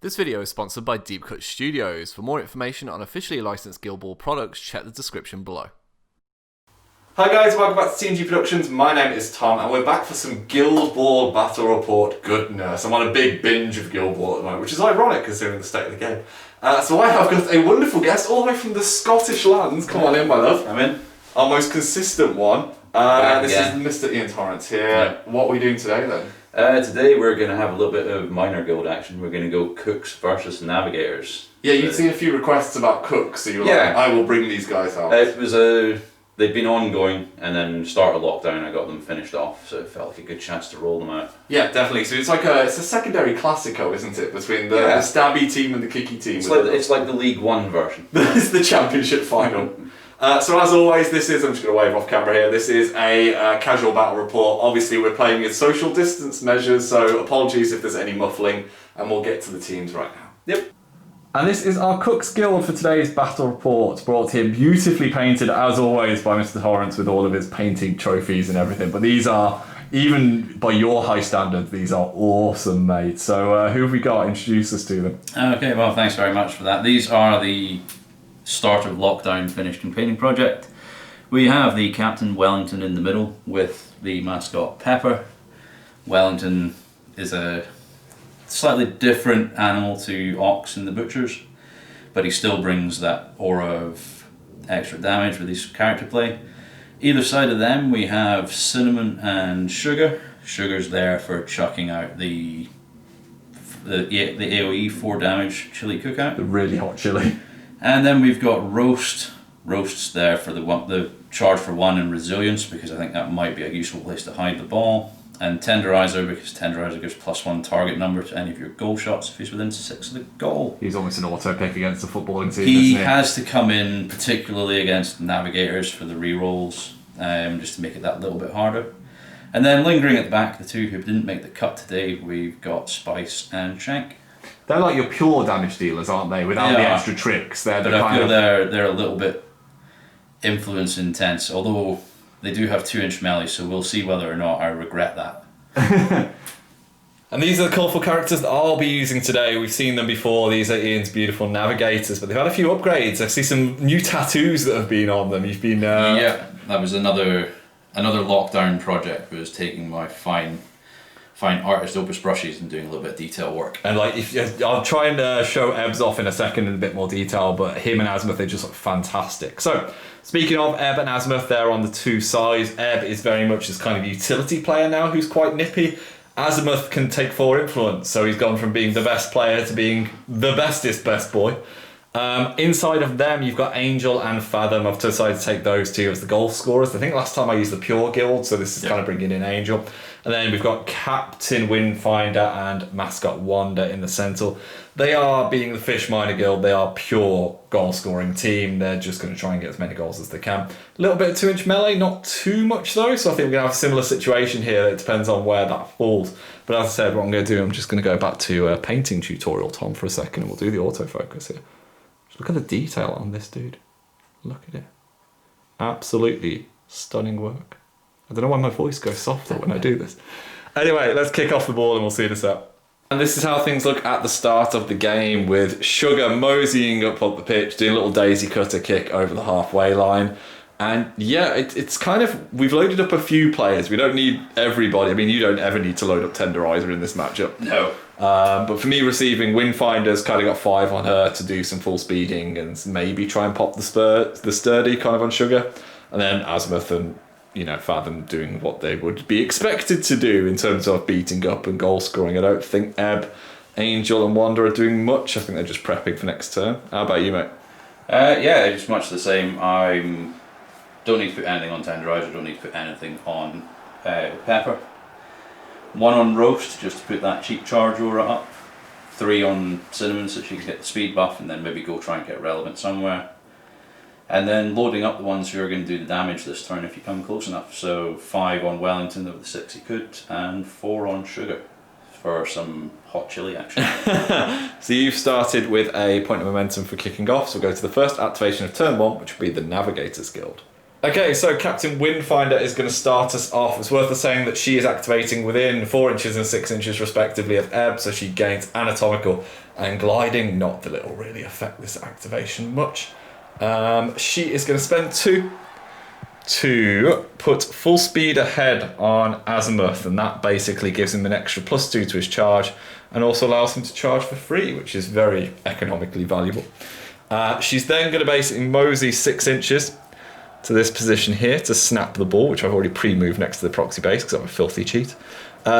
This video is sponsored by Deep Cut Studios. For more information on officially licensed Guild Ball products, check the description below. Hi guys, welcome back to TNG Productions. My name is Tom and we're back for some Guild Ball Battle Report goodness. I'm on a big binge of Guild Ball at the moment, which is ironic considering the state of the game. So I have got a wonderful guest all the way from the Scottish lands. Come on in, my love. I'm in. Our most consistent one. This is Mr. Iain Torrance here. Yeah. What are we doing today then? Today we're going to have a little bit of minor guild action. We're going to go Cooks versus Navigators. Yeah, you'd seen a few requests about Cooks, so you were like, I will bring these guys out. It was they'd been ongoing, and then start of lockdown I got them finished off, so it felt like a good chance to roll them out. Yeah, definitely. So it's like it's a secondary classico, isn't it, between the stabby team and the kicky team? It's like the League One version. It's the championship final. So as always, I'm just going to wave off camera here, this is a casual battle report. Obviously we're playing with social distance measures, so apologies if there's any muffling, and we'll get to the teams right now. Yep. And this is our Cooks Guild for today's battle report, brought here beautifully painted as always by Mr. Torrance with all of his painting trophies and everything. But these are, even by your high standards, these are awesome, mate. So who have we got? Introduce us to them. Okay, well, thanks very much for that. These are the start of lockdown finished campaigning project. We have the Captain Wellington in the middle with the mascot Pepper. Wellington is a slightly different animal to Ox and the Butchers, but he still brings that aura of extra damage with his character play. Either side of them we have Cinnamon and Sugar. Sugar's there for chucking out the AoE 4 damage chili cookout. The really hot chili. And then we've got Roast. Roast's there for the charge for 1 and resilience, because I think that might be a useful place to hide the ball. And Tenderizer, because Tenderizer gives +1 target number to any of your goal shots if he's within 6 of the goal. He's almost an auto pick against the footballing team, He isn't he? has to come in particularly against Navigators for the rerolls, just to make it that little bit harder. And then lingering at the back, the two who didn't make the cut today, we've got Spice and Shank. They're like your pure damage dealers, aren't they? Without the extra tricks. They're But I feel they're a little bit influence intense, although they do have 2-inch melee, so we'll see whether or not I regret that. And these are the colourful characters that I'll be using today. We've seen them before. These are Ian's beautiful Navigators, but they've had a few upgrades. I see some new tattoos that have been on them. You've been... Yeah, that was another lockdown project, was taking my fine artist opus brushes and doing a little bit of detail work. And like, I'll try and show Ebbs off in a second in a bit more detail, but him and Azimuth, they just look fantastic. So, speaking of Ebb and Azimuth, they're on the two sides. Ebb is very much this kind of utility player now who's quite nippy. Azimuth can take 4 influence, so he's gone from being the best player to being the bestest best boy. Inside of them, you've got Angel and Fathom. I've decided to take those two as the goal scorers. I think last time I used the Pure Guild, so this is kind of bringing in Angel. And then we've got Captain Windfinder and Mascot Wanda in the centre. They are, being the Fish Miner Guild, they are pure goal scoring team. They're just going to try and get as many goals as they can. A little bit of 2-inch melee, not too much though, so I think we're going to have a similar situation here. It depends on where that falls. But as I said, what I'm going to do, I'm just going to go back to a painting tutorial, Tom, for a second, and we'll do the autofocus here. Just look at the detail on this dude. Look at it. Absolutely stunning work. I don't know why my voice goes softer when I do this. Anyway, let's kick off the ball and we'll see this out. And this is how things look at the start of the game, with Sugar moseying up the pitch, doing a little daisy cutter kick over the halfway line. And yeah, it's kind of, we've loaded up a few players. We don't need everybody. I mean, you don't ever need to load up Tenderizer in this matchup. No. But for me, receiving Windfinder's kind of got 5 on her to do some full speeding and maybe try and pop the sturdy kind of on Sugar. And then Azimuth and Fathom doing what they would be expected to do in terms of beating up and goal scoring. I don't think Ebb, Angel and Wanda are doing much. I think they're just prepping for next turn. How about you, mate? Yeah, it's much the same. I don't need to put anything on Tenderizer, don't need to put anything on Pepper. 1 on Roast, just to put that cheap charge aura up. 3 on Cinnamon, so she can get the speed buff and then maybe go try and get relevant somewhere. And then loading up the ones who are going to do the damage this turn if you come close enough. So 5 on Wellington of the 6 he could, and 4 on Sugar for some hot chili action. So you've started with a point of momentum for kicking off, so we'll go to the first activation of turn 1, which would be the Navigators Guild. Okay, so Captain Windfinder is going to start us off. It's worth saying that she is activating within 4 inches and 6 inches respectively of Ebb, so she gains anatomical and gliding, not that it'll really affect this activation much. She is going to spend 2 to put full speed ahead on Azimuth, and that basically gives him an extra +2 to his charge and also allows him to charge for free, which is very economically valuable. She's then going to basically mosey 6 inches to this position here to snap the ball, which I've already pre-moved next to the proxy base because I'm a filthy cheat.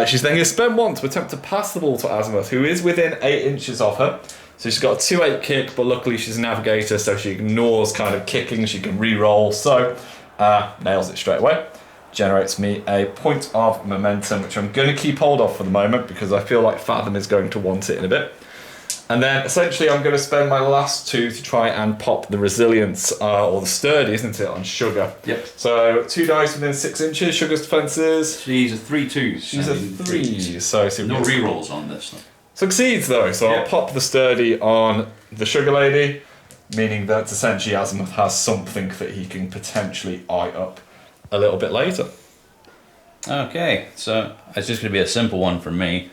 She's then going to spend 1 to attempt to pass the ball to Azimuth, who is within 8 inches of her. So she's got a 2-8 kick, but luckily she's a navigator, so she ignores kind of kicking, she can re-roll, so nails it straight away. Generates me a point of momentum, which I'm going to keep hold of for the moment because I feel like Fathom is going to want it in a bit. And then essentially I'm going to spend my last 2 to try and pop the resilience, or the sturdy, isn't it, on Sugar. Yep. So 2 dice within 6 inches, Sugar's defences. She's a 3/2. She's a 3, so no rerolls on this. Though. Succeeds though, so Yep. I'll pop the sturdy on the Sugar Lady, meaning that essentially Azimuth has something that he can potentially eye up a little bit later. Okay, so it's just going to be a simple one for me.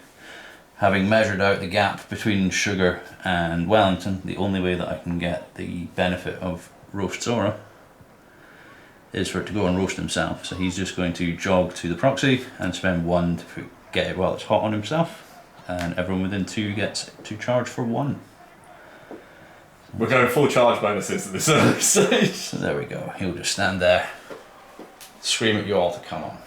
Having measured out the gap between Sugar and Wellington, the only way that I can get the benefit of Roast Zora is for it to go and roast himself. So he's just going to jog to the proxy and spend 1 to get it while it's hot on himself, and everyone within 2 gets to charge for 1. We're going full charge bonuses at this early stage. So there we go, he'll just stand there, scream at you all to come on.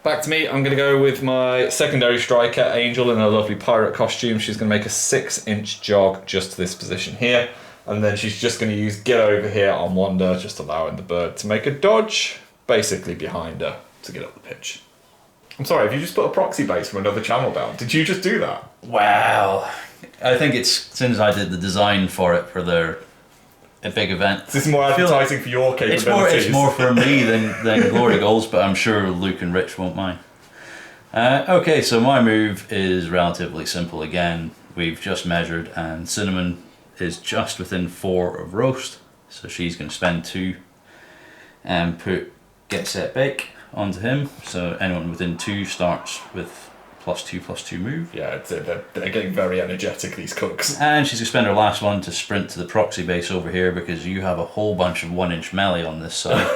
Back to me, I'm going to go with my secondary striker, Angel, in a lovely pirate costume. She's going to make a 6-inch jog just to this position here. And then she's just going to use Get Over Here on Wanda, just allowing the bird to make a dodge, basically behind her, to get up the pitch. I'm sorry, have you just put a proxy base from another channel down? Did you just do that? Wow. I think it's since I did the design for it for a big event. This is more advertising for your capabilities. It's more for me than Glory Goals, but I'm sure Luke and Rich won't mind. Okay, so my move is relatively simple again. We've just measured, and Cinnamon is just within 4 of Roast, so she's going to spend 2 and put Get Set Bake onto him. So anyone within 2 starts with +2/+2 move. Yeah, they're getting very energetic, these cooks. And she's going to spend her last 1 to sprint to the proxy base over here because you have a whole bunch of 1-inch melee on this side.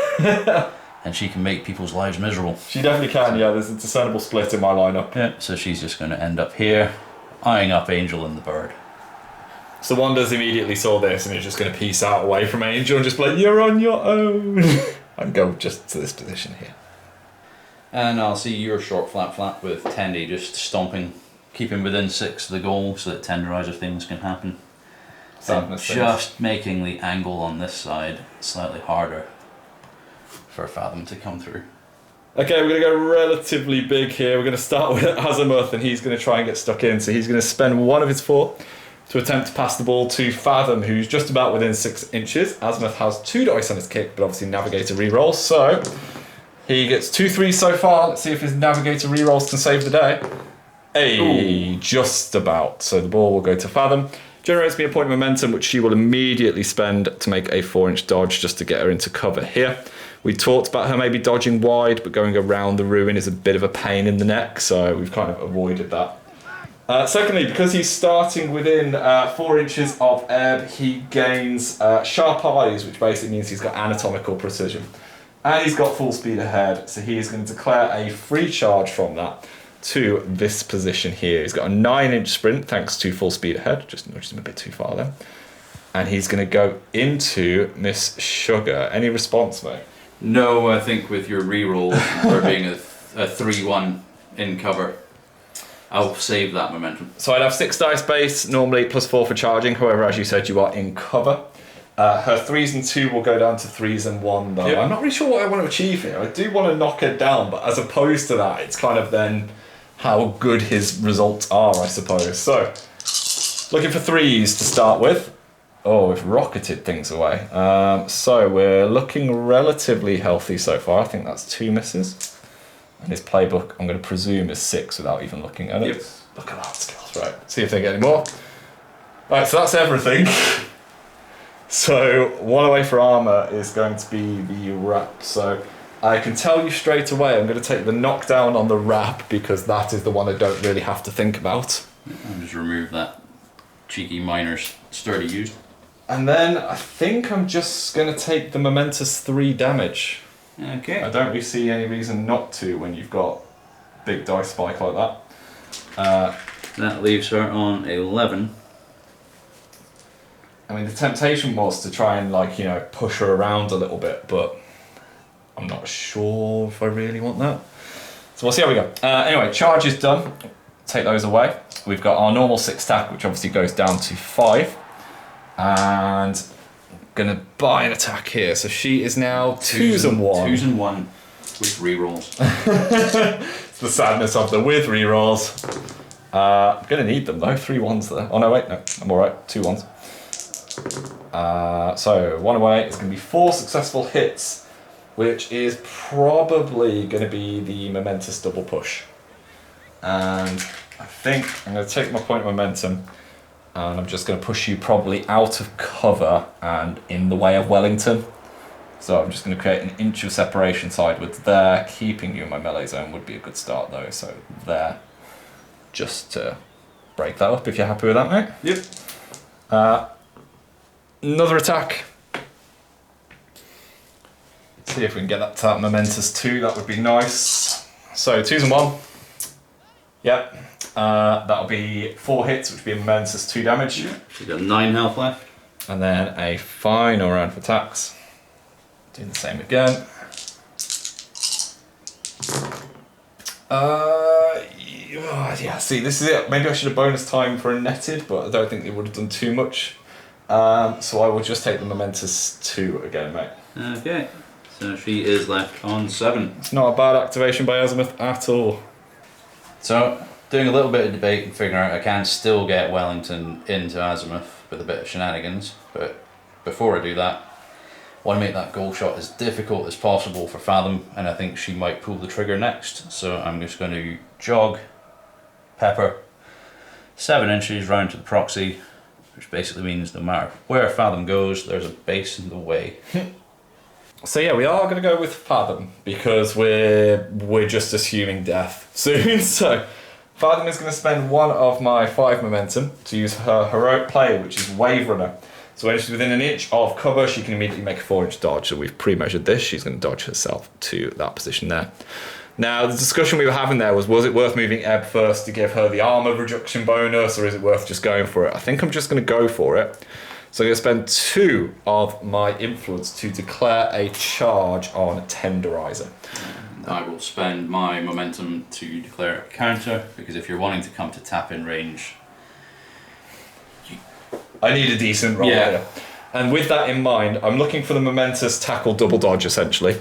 And she can make people's lives miserable. She definitely can, yeah. There's a discernible split in my lineup. Yeah, so she's just going to end up here, eyeing up Angel and the bird. So Wanda's immediately saw this and is just going to peace out away from Angel and just be like, you're on your own. And go just to this position here. And I'll see your short flat with Tendy just stomping, keeping within 6 of the goal so that tenderizer things can happen. And just making the angle on this side slightly harder for Fathom to come through. Okay, we're going to go relatively big here. We're going to start with Azimuth and he's going to try and get stuck in. So he's going to spend 1 of his 4 to attempt to pass the ball to Fathom, who's just about within 6 inches. Azimuth has 2 dice on his kick, but obviously Navigator re-roll, so he gets 2 3s so far. Let's see if his Navigator re-rolls can save the day. Hey, just about. So the ball will go to Fathom. Generates me a point of momentum, which she will immediately spend to make a 4-inch dodge just to get her into cover here. We talked about her maybe dodging wide, but going around the ruin is a bit of a pain in the neck, so we've kind of avoided that. Secondly, because he's starting within 4 inches of Ebb, he gains sharp eyes, which basically means he's got anatomical precision. And he's got full speed ahead, so he is going to declare a free charge from that to this position here. He's got a 9-inch sprint thanks to full speed ahead, just nudged him a bit too far there. And he's going to go into Miss Sugar. Any response, mate? No, I think with your reroll for being a 3-1 in cover, I'll save that momentum. So I'd have 6 dice base, normally +4 for charging. However, as you said, you are in cover. Her 3s and 2 will go down to 3s and 1 though. Yep. I'm not really sure what I want to achieve here. I do want to knock her down, but as opposed to that, it's kind of then how good his results are, I suppose. So, looking for 3s to start with. Oh, we've rocketed things away. So we're looking relatively healthy so far. I think that's 2 misses. And his playbook, I'm going to presume, is 6 without even looking at it. Yep. Look at that skills, right. See if they get any more. Right, so that's everything. So 1 away for armour is going to be the wrap. So I can tell you straight away I'm going to take the knockdown on the wrap because that is the one I don't really have to think about. I'll just remove that cheeky miner's sturdy used. And then I think I'm just going to take the momentous 3 damage. Okay. I don't really see any reason not to when you've got big dice spike like that. That leaves her on 11. I mean, the temptation was to try and, like, you know, push her around a little bit, but I'm not sure if I really want that. So we'll see how we go. Anyway, charge is done. Take those away. We've got our normal 6 stack, which obviously goes down to 5. And I'm gonna buy an attack here. So she is now 2s and 1. 2s and 1 with rerolls. It's the sadness of the with rerolls. I'm gonna need them though. 3 1s there. Oh no, wait, no, I'm alright. 2 1s. So 1 away. It's gonna be 4 successful hits, which is probably gonna be the momentous double push. And I think I'm gonna take my point of momentum, and I'm just gonna push you probably out of cover and in the way of Wellington. So I'm just going to create an inch of separation sidewards there. Keeping you in my melee zone would be a good start though, so there. Just to break that up if you're happy with that, mate. Yep. Another attack. See if we can get that to that momentous 2, that would be nice. So 2s and 1. Yep. That'll be 4 hits, which would be a momentous 2 damage. She's got 9 health left. And then a final round of attacks. Doing the same again. Yeah, see, this is it. Maybe I should have bonus time for a netted, but I don't think it would have done too much. So I will just take the momentous 2 again, mate. Okay. So she is left on 7. It's not a bad activation by Azimuth at all. So, doing a little bit of debate and figuring out I can still get Wellington into Azimuth with a bit of shenanigans, but before I do that, I want to make that goal shot as difficult as possible for Fathom, and I think she might pull the trigger next. So I'm just going to jog Pepper 7 inches round to the proxy, which basically means no matter where Fathom goes, there's a base in the way. So yeah, we are going to go with Fathom because we're just assuming death soon. So Fathom is going to spend 1 of my 5 momentum to use her heroic play, which is Wave Runner. So when she's within an inch of cover, she can immediately make a 4-inch dodge. So we've pre-measured this. She's going to dodge herself to that position there. Now, the discussion we were having there was it worth moving Ebb first to give her the armor reduction bonus, or is it worth just going for it? I think I'm just going to go for it. So I'm going to spend 2 of my influence to declare a charge on Tenderizer. I will spend my momentum to declare a counter, because if you're wanting to come to tap-in range, I need a decent roll here. And with that in mind, I'm looking for the momentous tackle double dodge, essentially.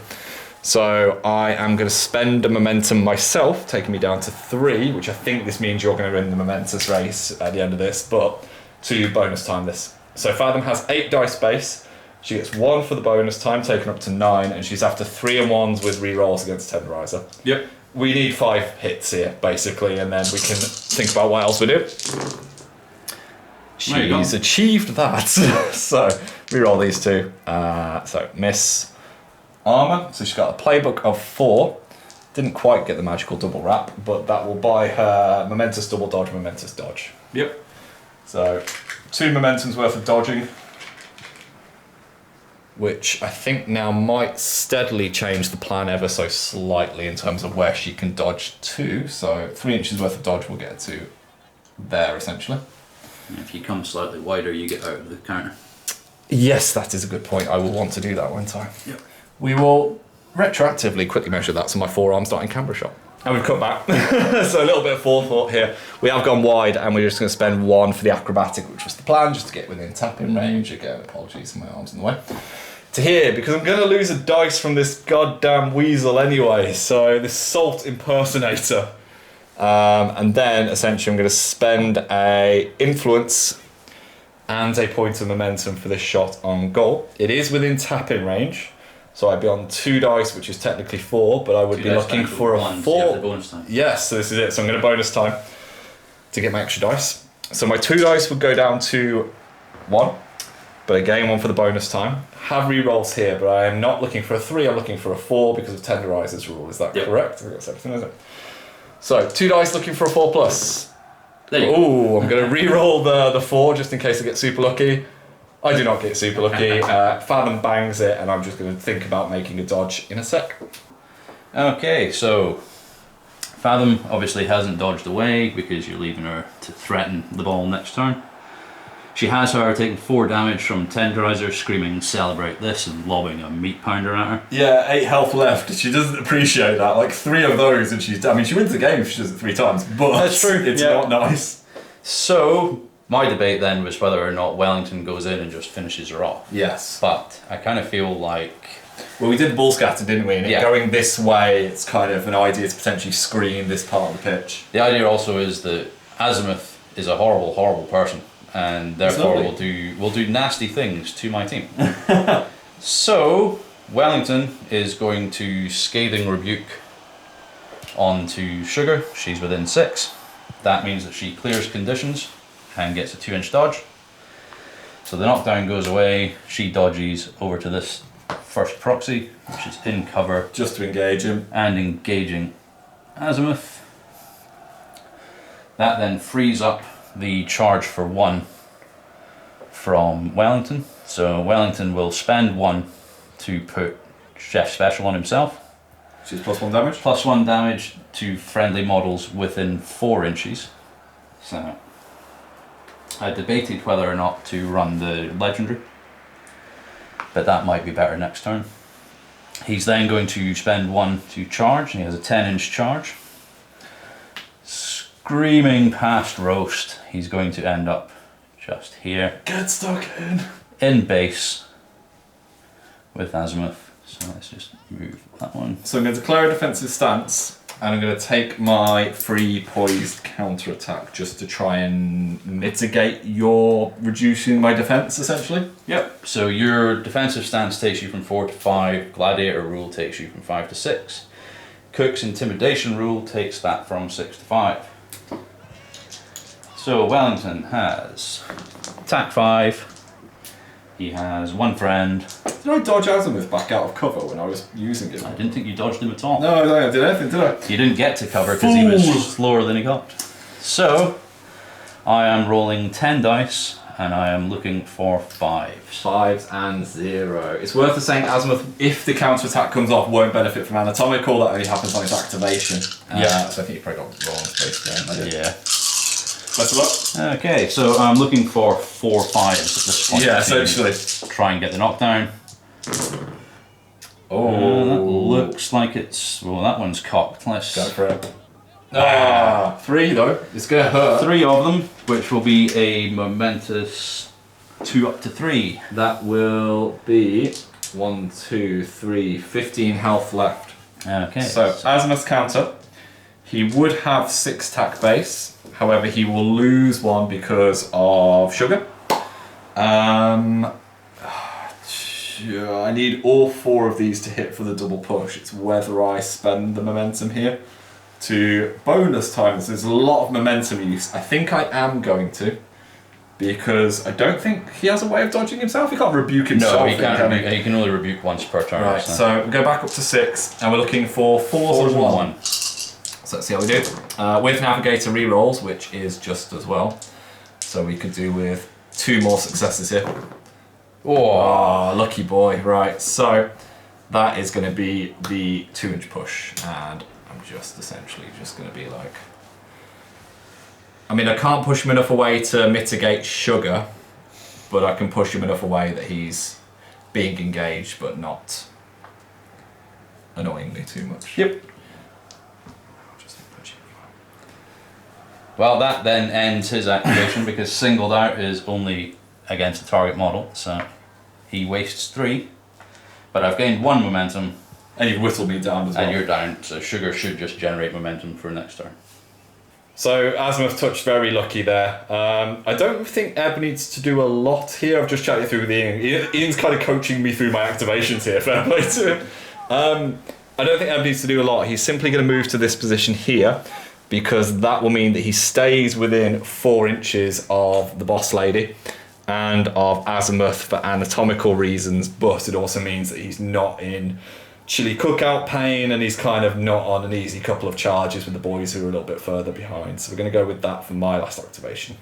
So I am going to spend a momentum myself, taking me down to 3, which I think this means you're going to win the momentous race at the end of this, but to bonus time this. So Fathom has 8 dice base. She gets 1 for the bonus time, taken up to 9, and she's after 3 and 1s with re-rolls against Tenderizer. Yep. We need 5 hits here, basically, and then we can think about what else we do. She's achieved that. So re-roll these 2. So miss armor. So she's got a playbook of 4. Didn't quite get the magical double wrap, but that will buy her momentous double dodge, momentous dodge. Yep. So 2 momentums worth of dodging, which I think now might steadily change the plan ever so slightly in terms of where she can dodge to. So 3 inches worth of dodge will get her to there, essentially. And if you come slightly wider, you get out of the counter. Yes, that is a good point. I will want to do that one time. Yep. We will retroactively quickly measure that so my forearm's not in camera shot. And we've cut back. So a little bit of forethought here. We have gone wide and we're just going to spend 1 for the acrobatic, which was the plan, just to get within tapping range. Again, apologies, my arm's in the way. To here, because I'm going to lose a dice from this goddamn weasel anyway. So this salt impersonator. And then essentially I'm going to spend a influence and a point of momentum for this shot on goal. It is within tap-in range, so I'd be on 2 dice, which is technically 4, but I would be looking for a 4. So you have the bonus time. Yes, so this is it. So I'm going to bonus time to get my extra dice. So my 2 dice would go down to 1, but again, one for the bonus time. Have re-rolls here, but I am not looking for a 3, I'm looking for a 4 because of Tenderizer's rule. Is that correct? I think that's everything, isn't it? So, 2 dice looking for a 4 plus. Oh, I'm going to re-roll the 4 just in case I get super lucky. I do not get super lucky. Fathom bangs it, and I'm just going to think about making a dodge in a sec. Okay, so Fathom obviously hasn't dodged away because you're leaving her to threaten the ball next turn. She has, however, taken 4 damage from Tenderizer, screaming "Celebrate this" and lobbing a meat pounder at her. Yeah, 8 health left. She doesn't appreciate that. Like 3 of those, and she wins the game if she does it 3 times. But that's true. It's not nice. So my debate then was whether or not Wellington goes in and just finishes her off. Yes. But I kind of feel like... Well, we did ball scatter, didn't we? And Yeah. going this way, it's kind of an idea to potentially screen this part of the pitch. The idea also is that Azimuth is a horrible, horrible person, and therefore will do nasty things to my team. So Wellington is going to Scathing Rebuke onto Sugar. She's within 6. That means that she clears conditions and gets a 2-inch dodge. So the knockdown goes away. She dodges over to this first proxy, which is in cover. Just to engage him. And engaging Azimuth. That then frees up the charge for 1 from Wellington. So Wellington will spend 1 to put Chef Special on himself. She's +1 damage. +1 damage to friendly models within 4 inches. So I debated whether or not to run the legendary, but that might be better next turn. He's then going to spend 1 to charge, and he has a 10-inch charge. Screaming past roast, he's going to end up just here. Get stuck in base with Azimuth. So let's just move that one. So I'm going to declare a defensive stance, and I'm going to take my free poised counter attack just to try and mitigate your reducing my defense, essentially. Yep. So your defensive stance takes you from 4 to 5. Gladiator rule takes you from 5 to 6. Cook's intimidation rule takes that from 6 to 5. So Wellington has attack 5. He has 1 friend. Did I dodge Azimuth back out of cover when I was using it? I didn't think you dodged him at all. No, I don't did anything, did I? You didn't get to cover because he was slower than he got. So I am rolling 10 dice and I am looking for 5s. 5s and 0. It's worth saying Azimuth, if the counter attack comes off, won't benefit from anatomical. That only happens on its activation. So I think you probably got the wrong space there. Yeah. Best of luck. Okay, so I'm looking for 4 5s at this point. Yeah, essentially. Try and get the knockdown. Oh, that looks like it's... Well, that one's cocked. Let's go for it. 3 though. It's going to hurt. 3 of them, which will be a momentous 2 up to 3. That will be 1, 2, 3, 15 health left. Okay. So Azimuth's counter. He would have 6 tack base. However, he will lose 1 because of sugar. I need all 4 of these to hit for the double push. It's whether I spend the momentum here to bonus times. There's a lot of momentum use. I think I am going to, because I don't think he has a way of dodging himself. He can't rebuke himself. No, he can't rebuke. He can only rebuke once per turn. Right, so we go back up to 6, and we're looking for 4s and 1. So let's see how we do. With Navigator rerolls, which is just as well. So we could do with 2 more successes here. Oh, lucky boy. Right, so that is going to be the 2-inch push, and I'm just essentially just going to be like... I mean, I can't push him enough away to mitigate sugar, but I can push him enough away that he's being engaged, but not annoyingly too much. Yep. Well, that then ends his activation because singled out is only against the target model, so he wastes 3. But I've gained 1 momentum. And you've whittled me down as well. And you're down, so sugar should just generate momentum for next turn. So Azimuth touched very lucky there. I don't think Eb needs to do a lot here. I've just chatted through with Iain. Ian's kind of coaching me through my activations here, fair play to him. I don't think Eb needs to do a lot. He's simply going to move to this position here, because that will mean that he stays within 4 inches of the boss lady. and of Azimuth for anatomical reasons, but it also means that he's not in chili cookout pain, and he's kind of not on an easy couple of charges with the boys who are a little bit further behind. So we're going to go with that for my last activation.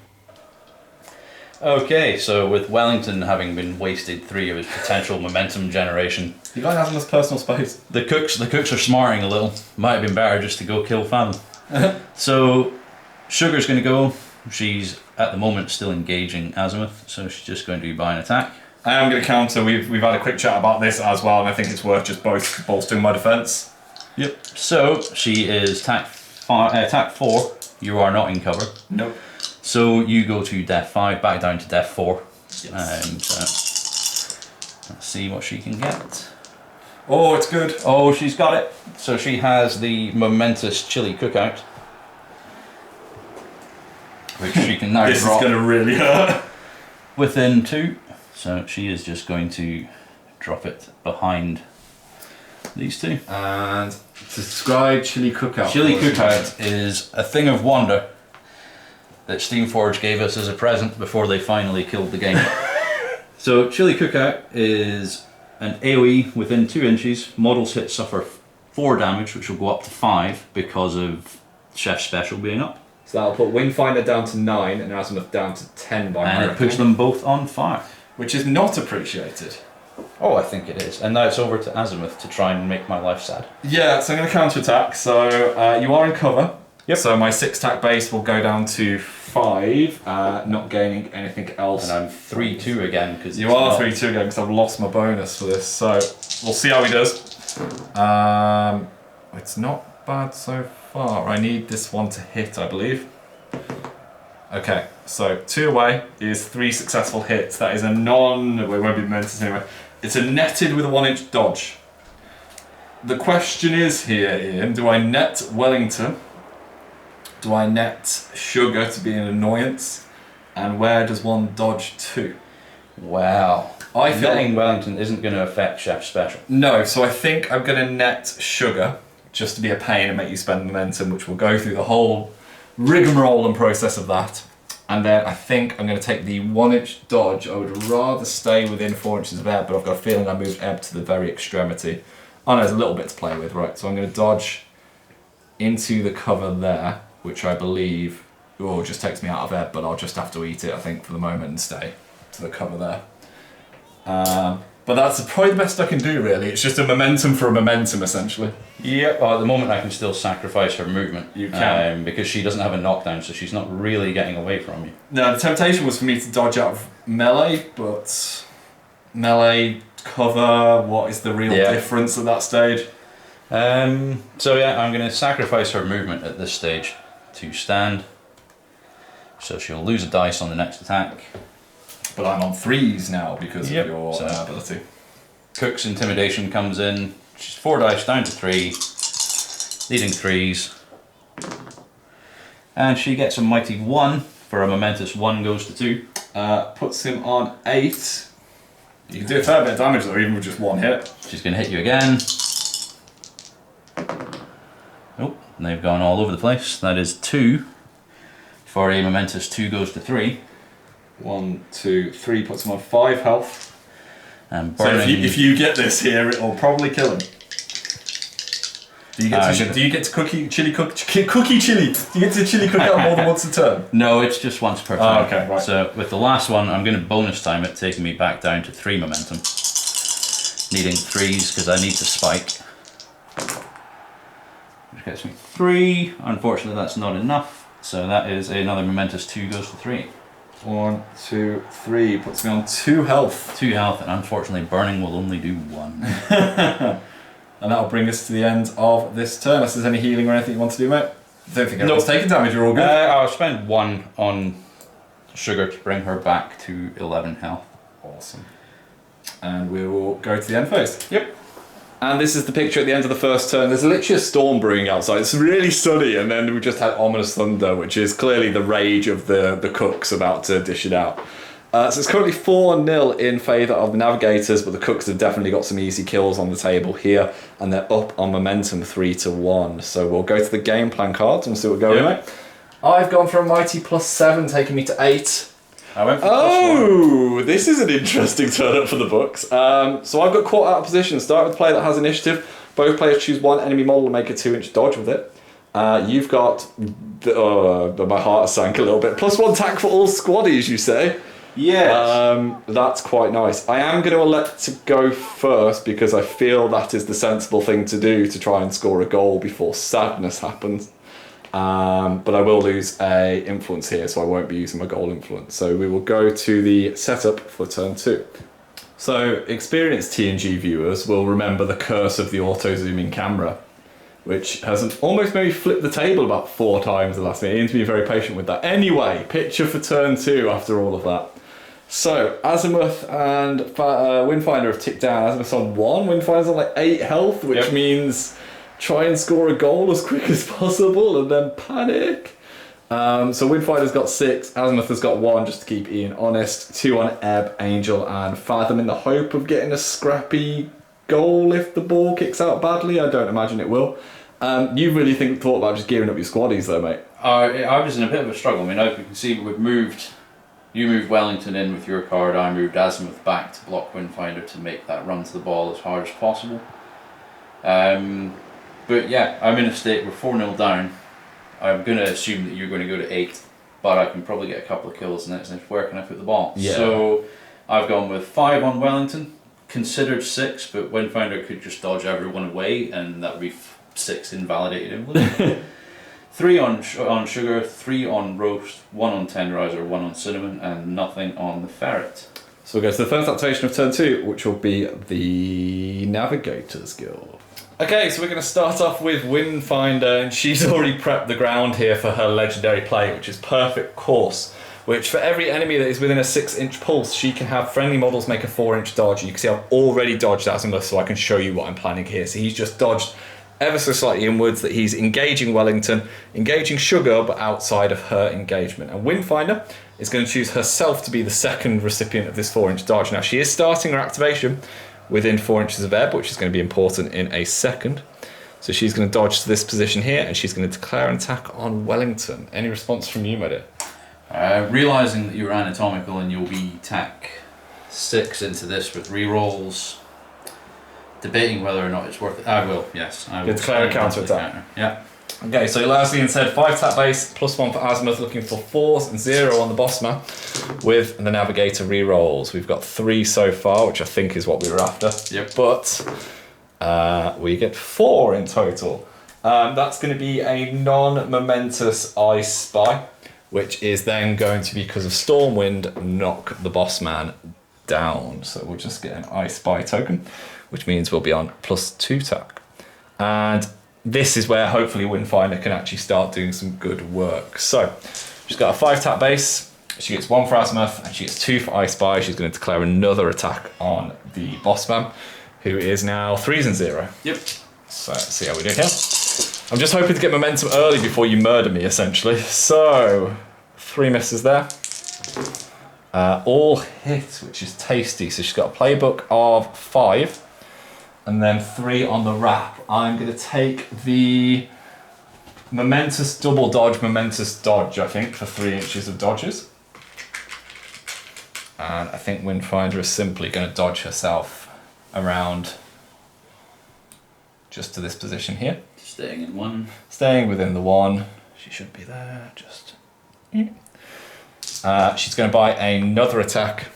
Okay, so with Wellington having been wasted 3 of his potential momentum generation, You guys have his personal space. the cooks are smarting a little. Might have been better just to go kill Fathom. So Sugar's going to go. She's at the moment still engaging Azimuth, so she's just going to be by an attack. I am going to counter. We've had a quick chat about this as well, and I think it's worth just both bolstering my defence. Yep. So she is attack 4. You are not in cover. Nope. So you go to Def 5, back down to Def 4. Yes. So let's see what she can get. Oh, it's good. Oh, she's got it. So she has the momentous chili cookout, which she can now This is drop going to really hurt. within 2. So she is just going to drop it behind these 2. And describe chili cookout. Chili cookout is a thing of wonder that Steamforge gave us as a present before they finally killed the game. So chili cookout is an AoE within 2 inches. Models hit suffer 4 damage, which will go up to 5 because of Chef's Special being up. So that'll put Wingfinder down to 9 and Azimuth down to 10 by And it puts them both on fire. which is not appreciated. Oh, I think it is. And now it's over to Azimuth to try and make my life sad. Yeah, so I'm going to counter attack. So you are in cover. Yep. So my 6 attack base will go down to 5, not gaining anything else. And I'm 3-2 again because You are 3-2 again because I've lost my bonus for this. So we'll see how he does. It's not bad so far. I need this one to hit, I believe. Okay, so 2 away is 3 successful hits. That is a it won't be momentous anyway. It's a netted with a 1-inch dodge. The question is here, Ian, do I net Wellington? Do I net Sugar to be an annoyance? And where does one dodge to? Wow. I feel Netting Wellington isn't going to affect Chef's Special. No, so I think I'm going to net Sugar just to be a pain and make you spend momentum, which will go through the whole rigmarole and process of that. And then I think I'm going to take the 1-inch dodge. I would rather stay within 4 inches of Ebb, but I've got a feeling I moved Ebb to the very extremity. Oh no, there's a little bit to play with, right? So I'm going to dodge into the cover there, which I believe just takes me out of Ebb, but I'll just have to eat it, I think, for the moment and stay to the cover there. But that's probably the best I can do, really. It's just a momentum for a momentum, essentially. Yeah, well, at the moment I can still sacrifice her movement. You can. Because she doesn't have a knockdown, so she's not really getting away from you. No, the temptation was for me to dodge out of melee, but melee, cover, what is the real difference at that stage? So yeah, I'm going to sacrifice her movement at this stage to stand. So she'll lose a dice on the next attack. But I'm on 3s now because of your ability. Cook's Intimidation comes in. She's 4 dice down to 3, leading 3s. And she gets a mighty 1 for a momentous 1 goes to 2. Puts him on 8. You can do a fair bit of damage though, even with just 1 hit. She's going to hit you again. Oh, and they've gone all over the place. That is 2 for a momentous 2 goes to 3. 1, 2, 3 puts him on 5 health. And So if you get this here, it'll probably kill him. Do you get to cookie chili? Do you get to chili cook out more than once a turn? No, it's just once per turn. Oh, okay, right. So with the last one, I'm going to bonus time it, taking me back down to 3 momentum. Needing 3s because I need to spike. Which gets me 3. Unfortunately, that's not enough. So that is another momentous 2 goes to 3. 1, 2, 3 puts me on 2 health. 2 health, and unfortunately, burning will only do 1. And that'll bring us to the end of this turn. Unless there's any healing or anything you want to do, mate. I don't think anyone's taking damage. You're all good. I'll spend 1 on Sugar to bring her back to 11 health. Awesome. And we will go to the end phase. Yep. And this is the picture at the end of the first turn. There's literally a storm brewing outside. It's really sunny, and then we just had ominous thunder, which is clearly the rage of the cooks about to dish it out. So it's currently 4-0 in favour of the Navigators, but the cooks have definitely got some easy kills on the table here, and they're up on momentum 3-1. So we'll go to the game plan cards and see what we're going with. I've gone for a mighty +7, taking me to 8. I went for Oh, this is an interesting turn up for the books. So I've got caught out of position. Start with a player that has initiative. Both players choose one enemy model and make a 2-inch dodge with it. You've got... my heart sank a little bit. +1 tack for all squaddies, you say? Yes. That's quite nice. I am going to elect to go first because I feel that is the sensible thing to do to try and score a goal before sadness happens. But I will lose a influence here, so I won't be using my goal influence. So we will go to the setup for turn 2. So experienced TNG viewers will remember the curse of the auto-zooming camera, which has almost made me flip the table about 4 times the last minute. Iain's been very patient with that. Anyway, picture for turn 2 after all of that. So, Azimuth and Windfinder have ticked down. Azimuth's on 1, Windfinder's on like 8 health, which means try and score a goal as quick as possible and then panic. So Windfinder's got 6, Azimuth has got 1 just to keep Iain honest. 2 on Ebb, Angel and Fathom in the hope of getting a scrappy goal if the ball kicks out badly. I don't imagine it will. You really thought about just gearing up your squaddies though, mate? I was in a bit of a struggle. I mean, as you can see, you moved Wellington in with your card, I moved Azimuth back to block Windfinder to make that run to the ball as hard as possible. But yeah, I'm in a state, we're 4-0 down. I'm going to assume that you're going to go to 8, but I can probably get a couple of kills next, and where can I put the ball? Yeah. So I've gone with 5 on Wellington, considered 6, but Windfinder could just dodge everyone away and that would be 6 invalidated influence. 3 on Sugar, 3 on Roast, 1 on Tenderizer, 1 on Cinnamon, and nothing on the Ferret. So we'll go to the first activation of turn 2, which will be the Navigators Guild. Okay, so we're going to start off with Windfinder, and she's already prepped the ground here for her legendary play, which is Perfect Course, which for every enemy that is within a 6-inch pulse, she can have friendly models make a 4-inch dodge. And you can see I've already dodged Azimuth, so I can show you what I'm planning here. So he's just dodged ever so slightly inwards, that he's engaging Wellington, engaging Sugar, but outside of her engagement. And Windfinder is going to choose herself to be the second recipient of this 4-inch dodge. Now, she is starting her activation within 4 inches of Ebb, which is going to be important in a second. So she's going to dodge to this position here, and she's going to declare an attack on Wellington. Any response from you, my dear? Realising that you're anatomical and you'll be tack 6 into this with rerolls, debating whether or not it's worth it. I will, yes. I will declare a counter-attack. Yeah. Okay, so lastly, instead 5 tap base, +1 for Azimuth, looking for 4s and 0 on the boss man with the Navigator rerolls. We've got 3 so far, which I think is what we were after. Yep. But we get 4 in total. That's going to be a non-momentous I Spy, which is then going to be, because of Stormwind, knock the boss man down. So we'll just get an I Spy token, which means we'll be on +2 tack. And this is where hopefully Windfinder can actually start doing some good work. So she's got a 5 tap base, she gets 1 for Azimuth, and she gets 2 for I Spy. She's going to declare another attack on the boss man, who is now 3s and 0. Yep. So let's see how we do here. I'm just hoping to get momentum early before you murder me, essentially. So 3 misses there. All hit, which is tasty. So she's got a playbook of 5, and then 3 on the wrap. I'm going to take the momentous double dodge, momentous dodge, I think, for 3 inches of dodges. And I think Windfinder is simply going to dodge herself around just to this position here. Staying in 1. Staying within the 1. She should be there, just... she's going to buy another attack.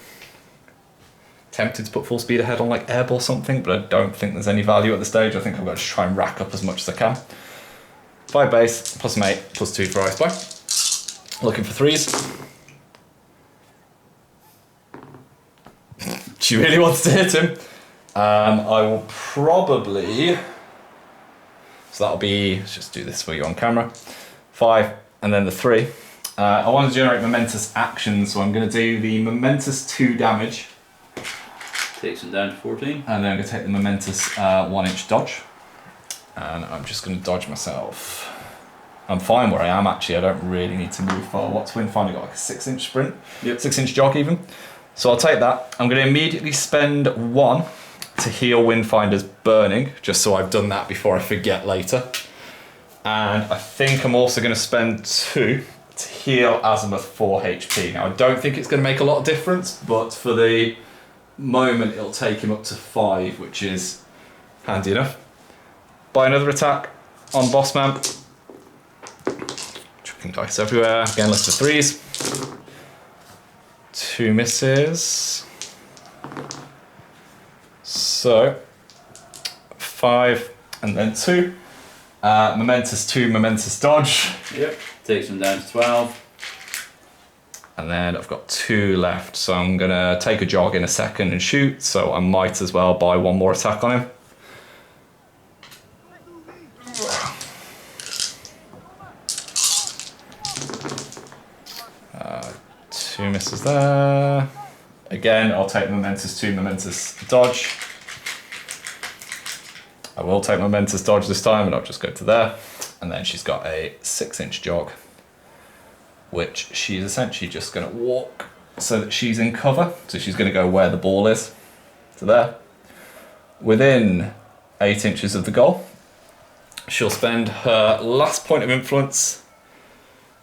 Tempted to put full speed ahead on like Ebb or something, but I don't think there's any value at the stage. I think I'm going to try and rack up as much as I can. 5 base, +8, +2 for I Spy. Looking for 3s. She really wants to hit him. I will probably... So that'll be... Let's just do this for you on camera. 5, and then the 3. I want to generate momentous action, so I'm going to do the momentous 2 damage. Takes him down to 14. And then I'm going to take the momentous 1-inch dodge. And I'm just going to dodge myself. I'm fine where I am, actually. I don't really need to move far. What's Windfinder got? Like a 6-inch sprint? Yep. 6-inch jog even. So I'll take that. I'm going to immediately spend 1 to heal Windfinder's burning, just so I've done that before I forget later. And I think I'm also going to spend 2 to heal Azimuth 4 HP. Now I don't think it's going to make a lot of difference, but for the moment it'll take him up to 5, which is handy enough. Buy another attack on Boss Man. Chucking dice everywhere. Again, list of 3s. 2 misses. So 5 and then 2. Momentous 2, momentous dodge. Yep. Takes him down to 12. And then I've got 2 left, so I'm gonna take a jog in a second and shoot, so I might as well buy 1 more attack on him. 2 misses there. Again, I'll take momentous 2, momentous dodge. I will take momentous dodge this time, and I'll just go to there. And then she's got a 6-inch jog, which she's essentially just going to walk so that she's in cover. So she's going to go where the ball is, to there. Within 8 inches of the goal, she'll spend her last point of influence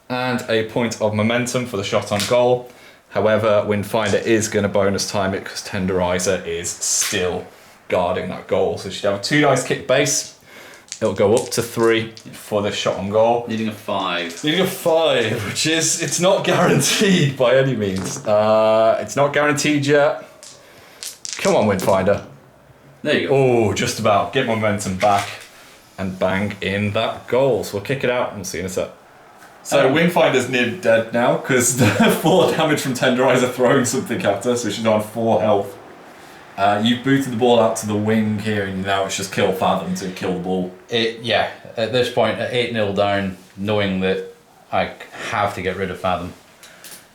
and a point of momentum for the shot on goal. However, Windfinder is going to bonus time it because Tenderizer is still guarding that goal. So she'd have a 2 dice kick base. It'll go up to 3 for the shot on goal. Needing a 5. Needing a 5, which is, it's not guaranteed by any means. It's not guaranteed yet. Come on, Windfinder. There you go. Oh, just about. Get momentum back and bang in that goal. So we'll kick it out and we'll see you in a sec. So Windfinder's near dead now because the 4 damage from Tenderizer throwing something at her, so she's on 4 health. You've booted the ball out to the wing here, and now it's just kill Fathom to kill the ball. Yeah, at this point, at 8-0 down, knowing that I have to get rid of Fathom,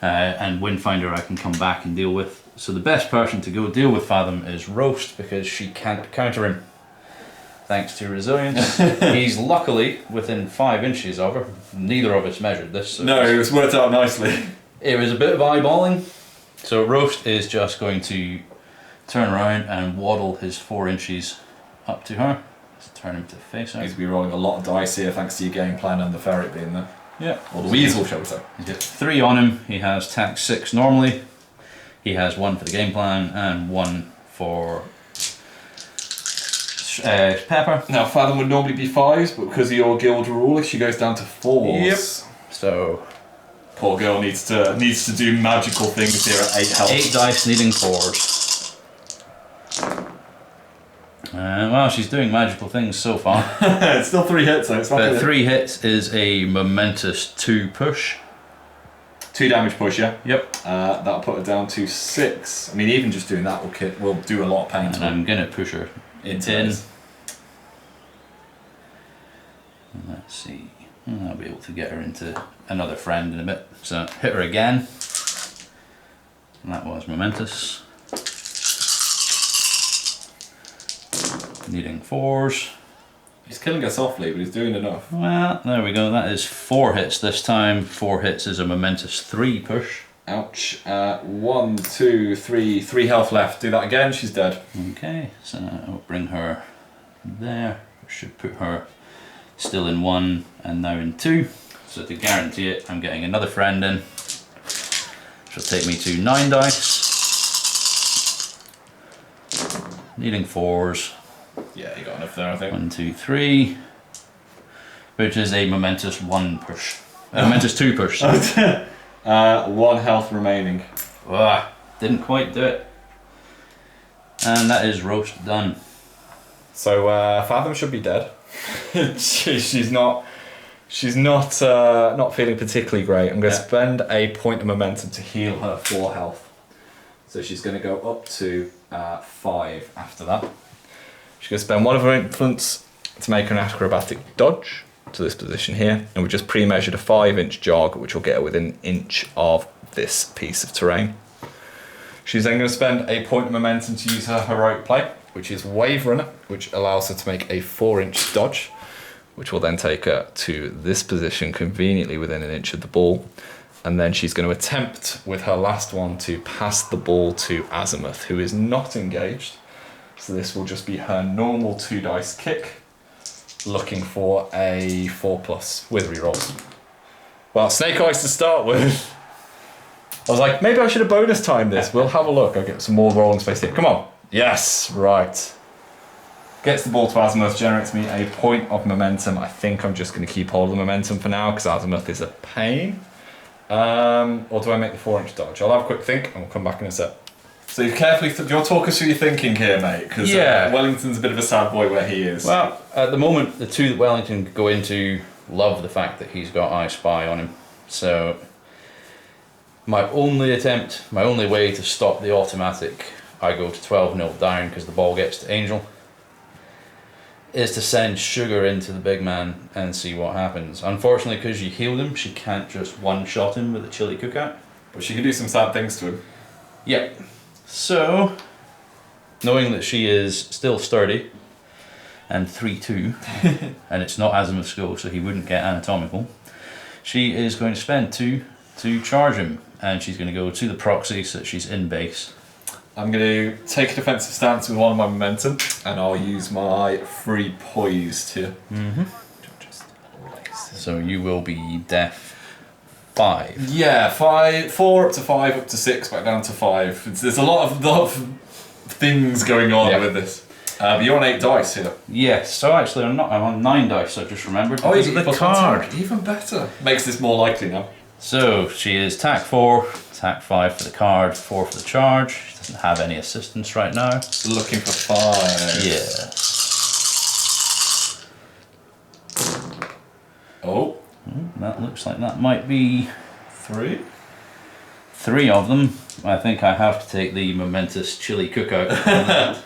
and Windfinder I can come back and deal with. So the best person to go deal with Fathom is Roast, because she can't counter him, thanks to resilience. He's luckily within 5 inches of her. Neither of us measured this. So No, it was worked out nicely. it was a bit of eyeballing. So Roast is just going to turn around and waddle his 4 inches up to her. Let's turn him to face out. He's going to be rolling a lot of dice here thanks to your game plan and the ferret being there. Yeah. Or the weasel, shall we say. He's got 3 on him. He has tax 6 normally. He has 1 for the game plan and 1 for Pepper. Now Fathom would normally be 5s, but because of your guild rule, she goes down to 4s. Yep. So Poor girl needs to do magical things here at 8 health. 8 dice needing 4s. Well, she's doing magical things so far. It's still 3 hits though. It's not But good. 3 hits is a momentous 2 push. 2 damage push, yeah. Yep. That'll put her down to 6. I mean, even just doing that will do a lot of pain And to her. I'm gonna push her Into in. this. Let's see. I'll be able to get her into another friend in a bit. So hit her again. And that was momentous. Needing 4s. He's killing her softly, but he's doing enough. Well, there we go. That is 4 hits this time. 4 hits is a momentous 3 push. Ouch. 1, 2, 3. 3 health left. Do that again. She's dead. Okay, so I'll bring her there. Should put her still in 1 and now in 2. So to guarantee it, I'm getting another friend in. Which will take me to 9 dice. Needing 4s. Yeah, you got enough there, I think. 1, 2, 3. Which is a momentous 1 push. A momentous 2 push. 1 health remaining. Didn't quite do it. And that is Roast done. So Fathom should be dead. she's not feeling particularly great. I'm going to spend a point of momentum to heal her 4 health. So she's going to go up to 5 after that. She's going to spend 1 of her influence to make an acrobatic dodge to this position here, and we've just pre-measured a 5-inch jog, which will get her within an inch of this piece of terrain. She's then going to spend a point of momentum to use her heroic play, which is Wave Runner, which allows her to make a 4-inch dodge, which will then take her to this position conveniently within an inch of the ball. And then she's going to attempt with her last one to pass the ball to Azimuth, who is not engaged. So this will just be her normal 2 dice kick, looking for a 4+ with rerolls. Well, Snake Eyes to start with. I was like, maybe I should have bonus timed this. We'll have a look. I'll get some more rolling space here. Come on. Yes, right. Gets the ball to Azimuth, generates me a point of momentum. I think I'm just going to keep hold of the momentum for now because Azimuth is a pain. Or do I make the 4-inch dodge? I'll have a quick think and we'll come back in a sec. So you've carefully... do you want to talk us through your thinking here, mate? Because Wellington's a bit of a sad boy where he is. Well, at the moment, the two that Wellington could go into love the fact that he's got I Spy on him. So my only way to stop the automatic, I go to 12-0 down because the ball gets to Angel, is to send Sugar into the big man and see what happens. Unfortunately, because you healed him, she can't just one-shot him with a chili cookout. But she can do some sad things to him. Yep. So, knowing that she is still sturdy and 3-2, and it's not Azimuth's go, so he wouldn't get anatomical, she is going to spend 2 to charge him, and she's going to go to the proxy so that she's in base. I'm going to take a defensive stance with one of my momentum, and I'll use my free poised here. So you will be def 5. Yeah, 4 up to 5 up to 6 back down to 5. There's a lot of things going on with this. But you're on 8 dice here. Yes. So actually, I'm on 9 dice. I just remembered because of the plus card. 1 even better. Makes this more likely now. So she is tack 4, tack 5 for the card, 4 for the charge. She doesn't have any assistance right now. Looking for 5. Yeah. Oh. That looks like that might be 3. 3 of them. I think I have to take the momentous chili cookout.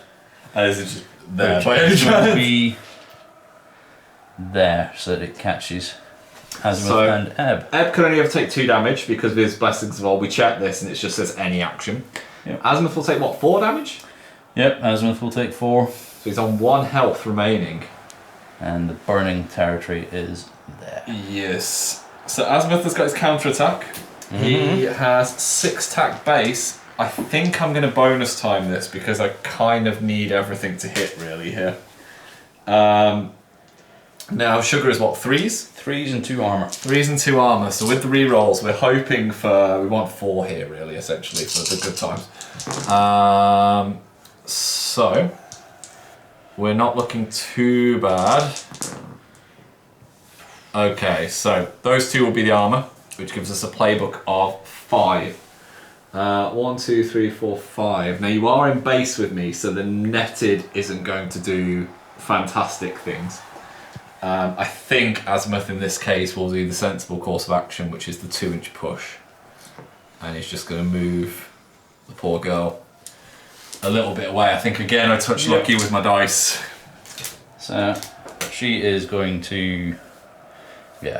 Is it just there? Which will be there so that it catches Azimuth and Ebb. Ebb can only ever take 2 damage because of his Blessings of All. We check this and it just says any action. Yep. Azimuth will take what, 4 damage? Yep, Azimuth will take 4. So he's on 1 health remaining. And the burning territory is there. Yes. So Azimuth has got his counter attack. He has 6 tack base. I think I'm going to bonus time this because I kind of need everything to hit really here. Now Sugar is what, 3s? 3s and 2 armor. 3s and 2 armor. So with the rerolls, we're hoping we want 4 here really, essentially, for the good times. So we're not looking too bad. Okay, so those 2 will be the armor, which gives us a playbook of 5. 1, 2, 3, 4, 5. Now you are in base with me, so the netted isn't going to do fantastic things. I think Azimuth in this case will do the sensible course of action, which is the 2-inch push. And he's just going to move the poor girl a little bit away. I think again I touched lucky with my dice. So she is going to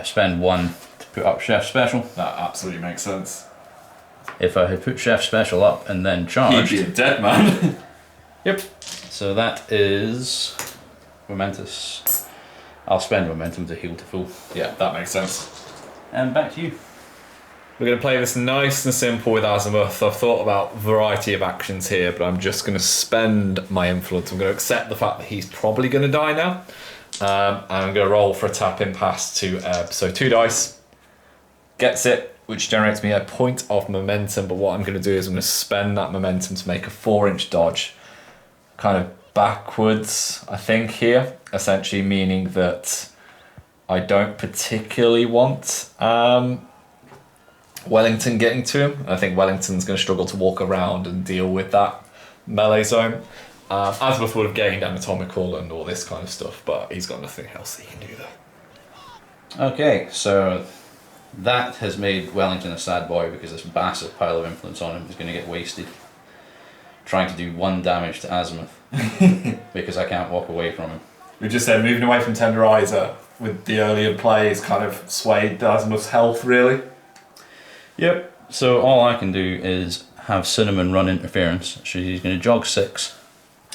spend 1 to put up Chef Special. That absolutely makes sense. If I had put Chef Special up and then charged... He'd be a dead man. Yep. So that is momentous. I'll spend momentum to heal to full. Yeah, that makes sense. And back to you. We're going to play this nice and simple with Azimuth. I've thought about a variety of actions here, but I'm just going to spend my influence. I'm going to accept the fact that he's probably going to die now. And I'm going to roll for a tap-in pass to Ebb. So 2 dice. Gets it, which generates me a point of momentum. But what I'm going to do is I'm going to spend that momentum to make a 4-inch dodge. Kind of backwards, I think, here. Essentially meaning that I don't particularly want Wellington getting to him. I think Wellington's going to struggle to walk around and deal with that melee zone. Azimuth would have gained anatomical and all this kind of stuff, but he's got nothing else he can do there. Okay, so that has made Wellington a sad boy because this massive pile of influence on him is going to get wasted trying to do 1 damage to Azimuth because I can't walk away from him. We just said moving away from Tenderizer with the earlier plays kind of swayed Azimuth's health, really. Yep. So all I can do is have Cinnamon run interference. She's going to jog 6.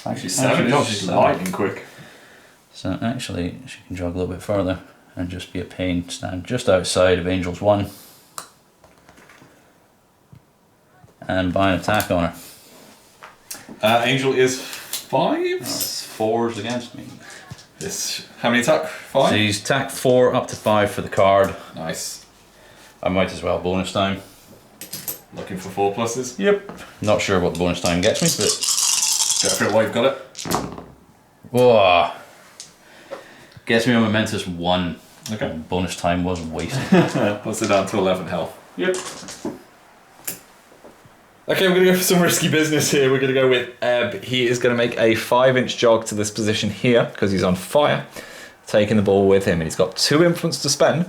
Actually 7, she's lightning quick. So actually, she can jog a little bit further and just be a pain. Stand just outside of Angel's 1 and buy an attack on her. Angel is 5s. 4s against me. How many attack? 5? She's tack 4 up to 5 for the card. Nice. I might as well bonus time. Looking for 4 pluses. Yep. Not sure what the bonus time gets me, but Go for it while you've got it. whoa, gets me a momentous 1. Okay. Bonus time was wasted. Puts it down to 11 health. Yep. Okay, we're going to go for some risky business here. We're going to go with Ebb. He is going to make a 5-inch jog to this position here because he's on fire, taking the ball with him, and he's got 2 influence to spend.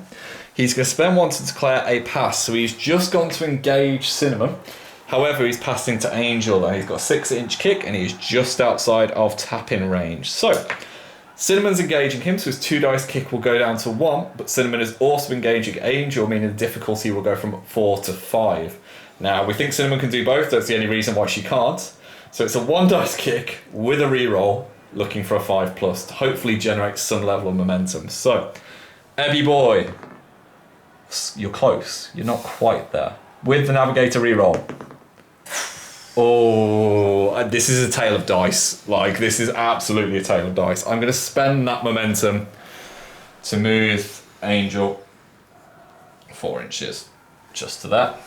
He's going to spend 1 to declare a pass, so he's just gone to engage Cinnamon. However, he's passing to Angel, and he's got a 6-inch kick, and he's just outside of tap-in range. So, Cinnamon's engaging him, so his 2 dice kick will go down to 1, but Cinnamon is also engaging Angel, meaning the difficulty will go from 4 to 5. Now, we think Cinnamon can do both, that's the only reason why she can't. So it's a 1 dice kick with a reroll, looking for a 5+ to hopefully generate some level of momentum. So, Ebby boy, you're close, you're not quite there. With the Navigator reroll. Oh, this is a tale of dice. Like, this is absolutely a tale of dice. I'm going to spend that momentum to move Angel 4 inches. Just to that.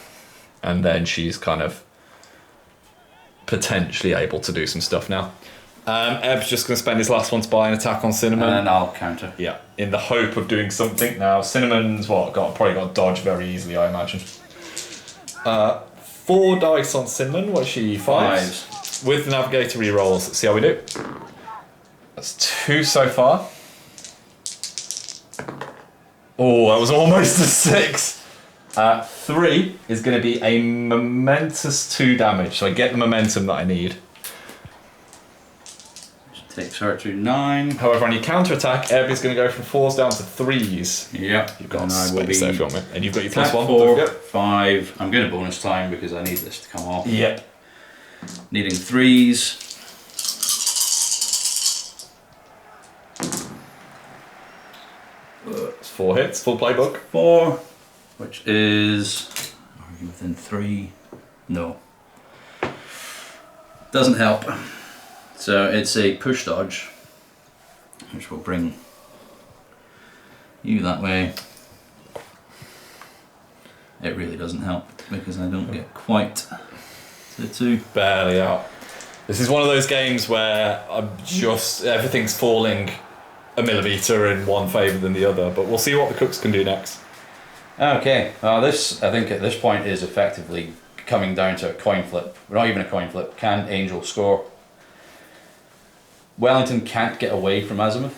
And then she's kind of potentially able to do some stuff now. Eb's just going to spend his last one to buy an attack on Cinnamon. And I'll counter. Yeah, in the hope of doing something. Now, Cinnamon's probably got dodge very easily, I imagine. 4 dice on Cinnamon. What is she? 5s? With the Navigator rerolls. Let's see how we do. That's 2 so far. Oh, that was almost a 6. 3 is going to be a momentous 2 damage, so I get the momentum that I need. Takes her to 9. However, on your counter attack, Ebb is going to go from 4s down to 3s. Yep. You've got And I will space be there if you want me. And you've got your attack +1. 4, 5. I'm going to bonus time because I need this to come off. Yep. Needing 3s. It's 4 hits, full playbook. 4, which is, are you within 3? No. Doesn't help. So it's a push dodge, which will bring you that way. It really doesn't help because I don't get quite to 2. Barely out. This is one of those games where everything's falling a millimetre in one favour than the other, but we'll see what the Cooks can do next. Okay, this I think at this point is effectively coming down to a coin flip. Well, not even a coin flip. Can Angel score? Wellington can't get away from Azimuth,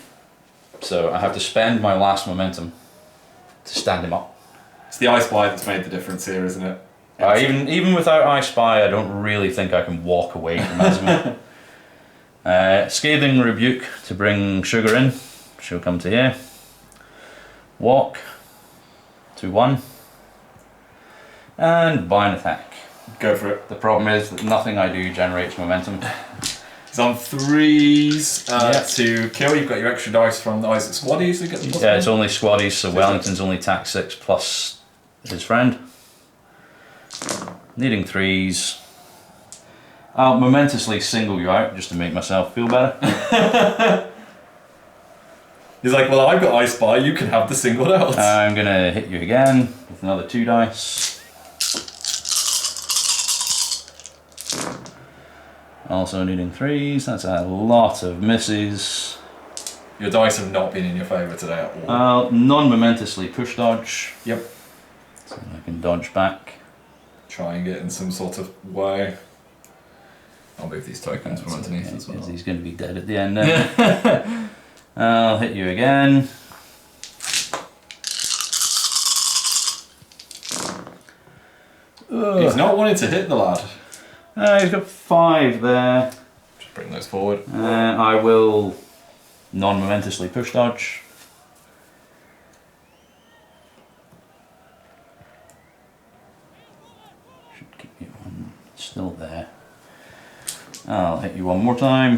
so I have to spend my last momentum to stand him up. It's the I Spy that's made the difference here, isn't it? Even without I Spy, I don't really think I can walk away from Azimuth. Scathing Rebuke to bring Sugar in. She'll come to here. Walk to 1. And buy an attack. Go for it. The problem is that nothing I do generates momentum. It's on 3s Yeah. to kill. You've got your extra dice from the Isaac Squaddies to get the Yeah, it's only squaddies, so Wellington's only attack 6 plus his friend. Needing 3s. I'll momentously single you out just to make myself feel better. He's like, well, I've got I Spy, you can have the singled out. I'm gonna hit you again with another 2 dice. Also needing 3s, that's a lot of misses. Your dice have not been in your favour today at all. Non-momentously push dodge, Yep. so I can dodge back. Try and get in some sort of way. I'll move these tokens from underneath as well. Because he's going to be dead at the end now. I'll hit you again. He's not wanting to hit the lad. He's got 5 there. Just bring those forward. I will non-momentously push dodge. Should keep you one still there. I'll hit you one more time.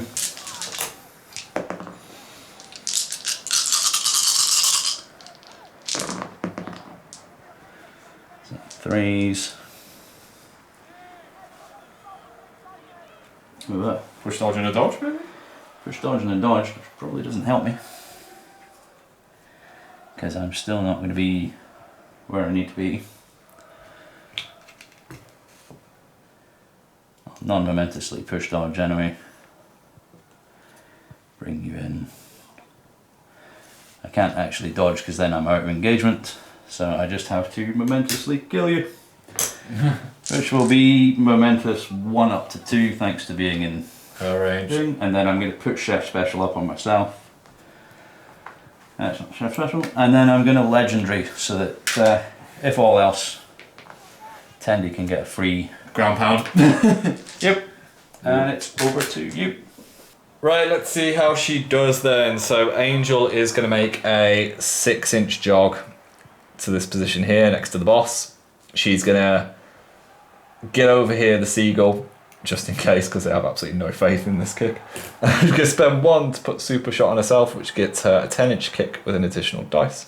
So 3s. Look at that. Push dodge and a dodge, maybe? Push dodge and a dodge, which probably doesn't help me. Because I'm still not going to be where I need to be. Non-momentously push dodge anyway. Bring you in. I can't actually dodge because then I'm out of engagement, so I just have to momentously kill you. Which will be momentous 1 up to 2 thanks to being in Her range. and then I'm going to put Chef Special up on myself. That's not Chef Special. And then I'm going to Legendary so that if all else, Tendy can get a free Ground pound. Yep. And it's over to you. Right, let's see how she does then. So Angel is going to make a 6-inch jog to this position here next to the boss. She's going to get over here, the seagull, just in case, because they have absolutely no faith in this kick. She's going to spend 1 to put super shot on herself, which gets her a 10-inch kick with an additional dice.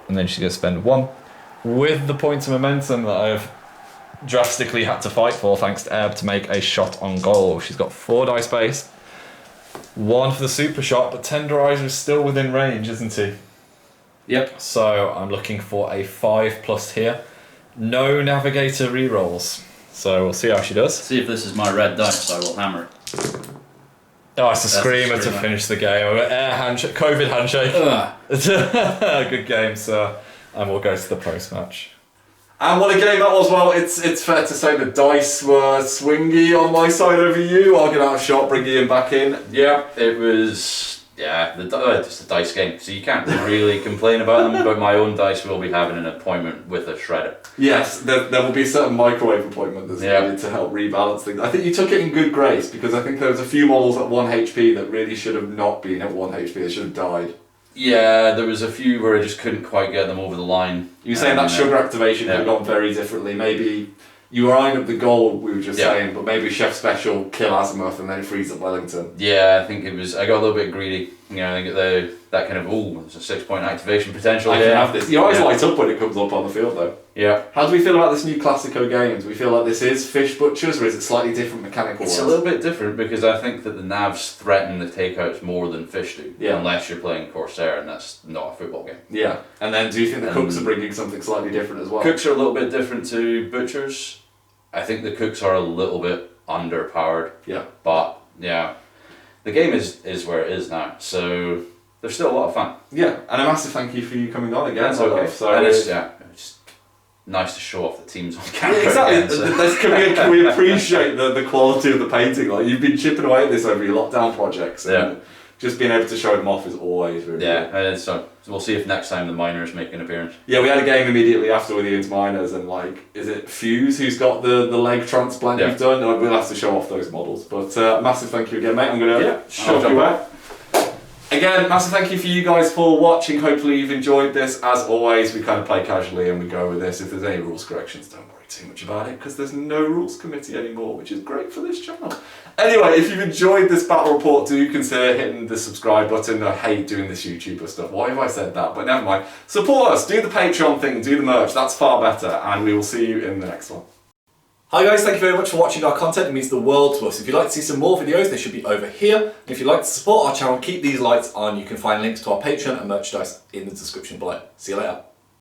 And then she's going to spend 1 with the point of momentum that I've drastically had to fight for, thanks to Ebb, to make a shot on goal. She's got 4 dice base, 1 for the super shot, but Tenderizer is still within range, isn't he? Yep. So I'm looking for a 5+ here. No Navigator rerolls. So we'll see how she does. See if this is my red dice, I will hammer it. Oh, it's a That's screamer a to screamer. finish the game. I've got air handshake, COVID handshake. Good game, sir. And we'll go to the post-match. And what a game that was. Well, it's fair to say the dice were swingy on my side over you. I'll get out a shot, bring Iain back in. Yeah, it was, just a dice game, so you can't really complain about them, but my own dice will be having an appointment with a shredder. Yes, there will be a certain microwave appointment that's Yeah. needed to help rebalance things. I think you took it in good grace, because I think there was a few models at 1 HP that really should have not been at 1 HP. They should have died. Yeah, there was a few where I just couldn't quite get them over the line. You were saying that sugar activation could have gone very differently. Maybe you were eyeing up the goal, we were just saying, but maybe Chef Special kill Azimuth and then it frees up Wellington. Yeah, I think I got a little bit greedy. You know, I think that kind of, there's a 6-point activation potential I here. can have this. Your eyes light up when it comes up on the field, though. Yeah. How do we feel about this new Classico game? Do we feel like this is Fish Butchers, or is it slightly different mechanical? It's a little bit different because I think that the Navs threaten the takeouts more than Fish do. Yeah. Unless you're playing Corsair and that's not a football game. Yeah. And then do you think the Cooks are bringing something slightly different as well? Cooks are a little bit different to Butchers. I think the Cooks are a little bit underpowered. Yeah. But, yeah. The game is where it is now. So, they're still a lot of fun. Yeah. And a massive thank you for you coming on again. That's okay. So And it's nice to show off the teams on camera. Yeah, exactly. Again, so. Can we appreciate the quality of the painting? Like, you've been chipping away at this over your lockdown projects. And just being able to show them off is always really good. And so we'll see if next time the Miners make an appearance. Yeah, we had a game immediately after with Iain's Miners, and is it Fuse who's got the leg transplant you've done? We'll have to show off those models. But massive thank you again, mate. I'm going to shove you out. Again, massive thank you for you guys for watching. Hopefully you've enjoyed this. As always, we kind of play casually and we go with this. If there's any rules corrections, don't worry too much about it, because there's no rules committee anymore, which is great for this channel. Anyway, if you've enjoyed this battle report, do consider hitting the subscribe button. I hate doing this YouTuber stuff. Why have I said that? But never mind. Support us. Do the Patreon thing. Do the merch. That's far better. And we will see you in the next one. Hi guys, thank you very much for watching our content. It means the world to us. If you'd like to see some more videos, they should be over here. And if you'd like to support our channel, keep these lights on. You can find links to our Patreon and merchandise in the description below. See you later.